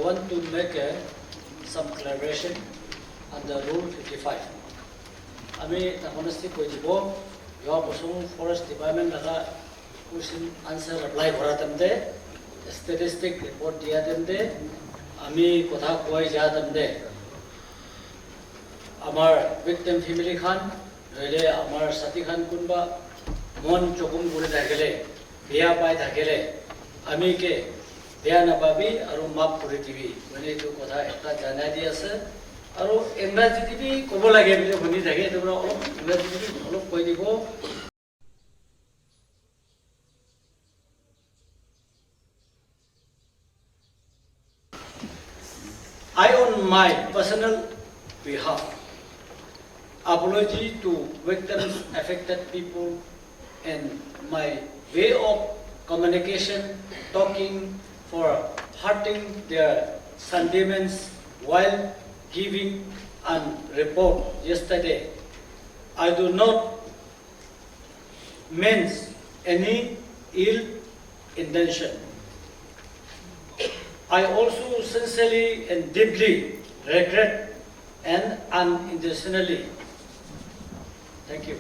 want to make some clarification under Rule 55. Ami honestly koi dibo yo bosong Forest Department laga question answer reply kora tamde statistic report dia tamde ami kotha koi ja tamde amar victim family khan rele amar sati khan kunba mon chokum gure thakele biya pai thakele ami ke biya na babi aru map kore tibi mane to kotha ekta janai di ase aru engraji tibi kobo lage bile boni thake to olop engraji tibi olop koi dibo. I, on my personal behalf, apology to victims, affected people, and my way of communication, talking for hurting their sentiments while giving a report yesterday. I do not mean any ill intention. I also sincerely and deeply regret and unintentionally. Thank you.